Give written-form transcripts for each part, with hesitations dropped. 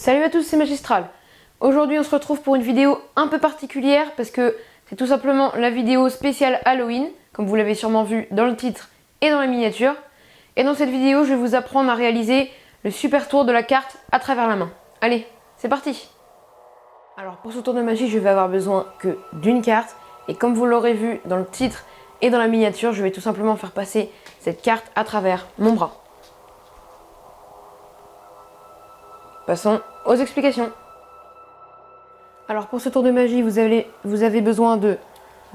Salut à tous, c'est Magistral. Aujourd'hui on se retrouve pour une vidéo un peu particulière parce que c'est tout simplement la vidéo spéciale Halloween, comme vous l'avez sûrement vu dans le titre et dans la miniature. Et dans cette vidéo je vais vous apprendre à réaliser le super tour de la carte à travers la main. Allez, c'est parti. Alors pour ce tour de magie je vais avoir besoin que d'une carte, et comme vous l'aurez vu dans le titre et dans la miniature, je vais tout simplement faire passer cette carte à travers mon bras. Passons aux explications. Alors pour ce tour de magie, vous avez besoin de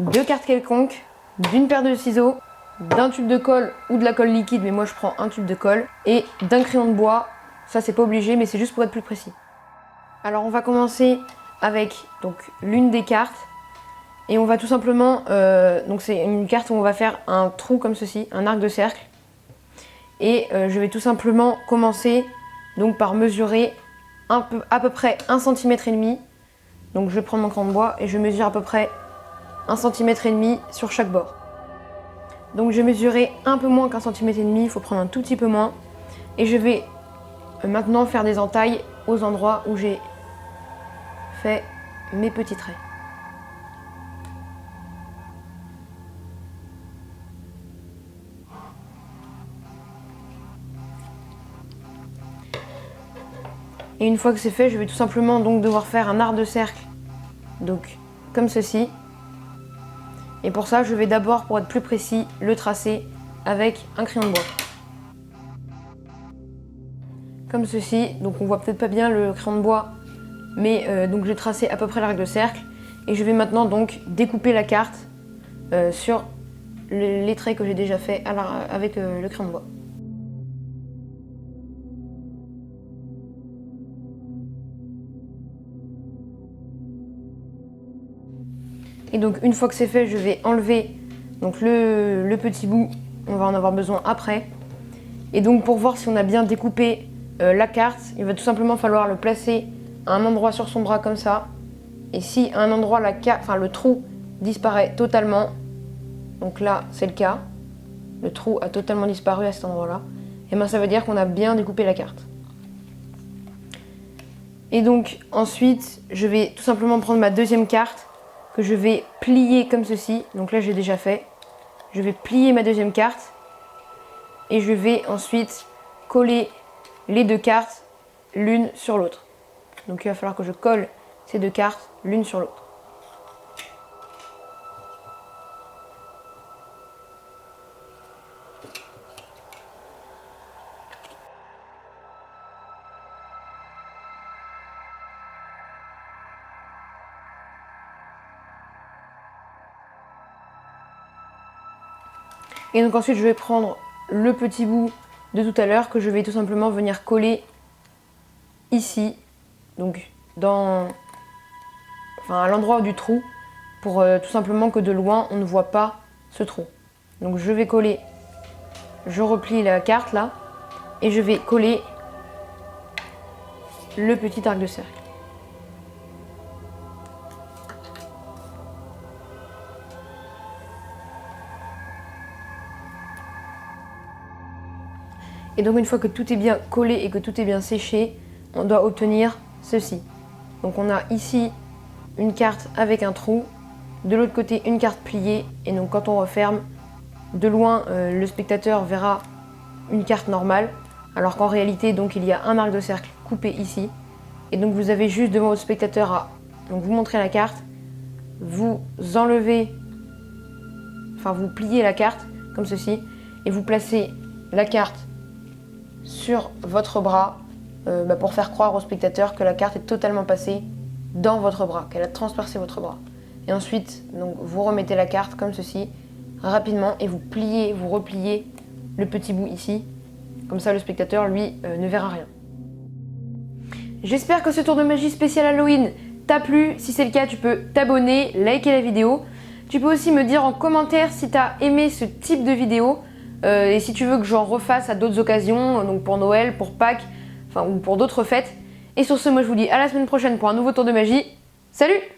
2 cartes quelconques, d'une paire de ciseaux, d'un tube de colle ou de la colle liquide, mais moi je prends un tube de colle, et d'un crayon de bois. Ça c'est pas obligé, mais c'est juste pour être plus précis. Alors on va commencer avec l'une des cartes, et on va tout simplement, donc c'est une carte où on va faire un trou comme ceci, un arc de cercle, et je vais tout simplement commencer donc par mesurer à peu près 1,5 cm. Donc je vais prendre mon crayon de bois et je mesure à peu près 1,5 cm sur chaque bord. Donc je vais mesurer un peu moins qu'1,5 cm, il faut prendre un tout petit peu moins. Et je vais maintenant faire des entailles aux endroits où j'ai fait mes petits traits. Et une fois que c'est fait, je vais tout simplement donc devoir faire un arc de cercle, donc comme ceci. Et pour ça, je vais d'abord, pour être plus précis, le tracer avec un crayon de bois. Comme ceci, donc on voit peut-être pas bien le crayon de bois, mais donc j'ai tracé à peu près l'arc de cercle. Et je vais maintenant donc découper la carte sur les traits que j'ai déjà fait avec le crayon de bois. Et donc une fois que c'est fait, je vais enlever donc le petit bout, on va en avoir besoin après. Et donc pour voir si on a bien découpé la carte, il va tout simplement falloir le placer à un endroit sur son bras comme ça. Et si à un endroit le trou disparaît totalement, donc là c'est le cas, le trou a totalement disparu à cet endroit-là, et bien ça veut dire qu'on a bien découpé la carte. Et donc ensuite, je vais tout simplement prendre ma deuxième carte, que je vais plier comme ceci. Donc là j'ai déjà fait. Je vais plier ma deuxième carte et je vais ensuite coller les deux cartes l'une sur l'autre. Donc il va falloir que je colle ces deux cartes l'une sur l'autre. Et donc ensuite je vais prendre le petit bout de tout à l'heure que je vais tout simplement venir coller ici, donc à l'endroit du trou, pour tout simplement que de loin on ne voit pas ce trou. Donc je vais coller, je replie la carte là, et je vais coller le petit arc de cercle. Et donc une fois que tout est bien collé et que tout est bien séché, on doit obtenir ceci. Donc on a ici une carte avec un trou, de l'autre côté une carte pliée, et donc quand on referme, de loin le spectateur verra une carte normale, alors qu'en réalité donc il y a un arc de cercle coupé ici. Et donc vous avez juste devant votre spectateur à vous montrer la carte, vous enlevez, vous pliez la carte comme ceci, et vous placez la carte sur votre bras pour faire croire au spectateur que la carte est totalement passée dans votre bras, qu'elle a transpercé votre bras. Et ensuite, donc, vous remettez la carte comme ceci, rapidement, et vous pliez, vous repliez le petit bout ici. Comme ça, le spectateur, lui, ne verra rien. J'espère que ce tour de magie spécial Halloween t'a plu. Si c'est le cas, tu peux t'abonner, liker la vidéo. Tu peux aussi me dire en commentaire si tu as aimé ce type de vidéo. Et si tu veux que j'en refasse à d'autres occasions, donc pour Noël, pour Pâques, ou pour d'autres fêtes. Et sur ce, moi je vous dis à la semaine prochaine pour un nouveau tour de magie. Salut!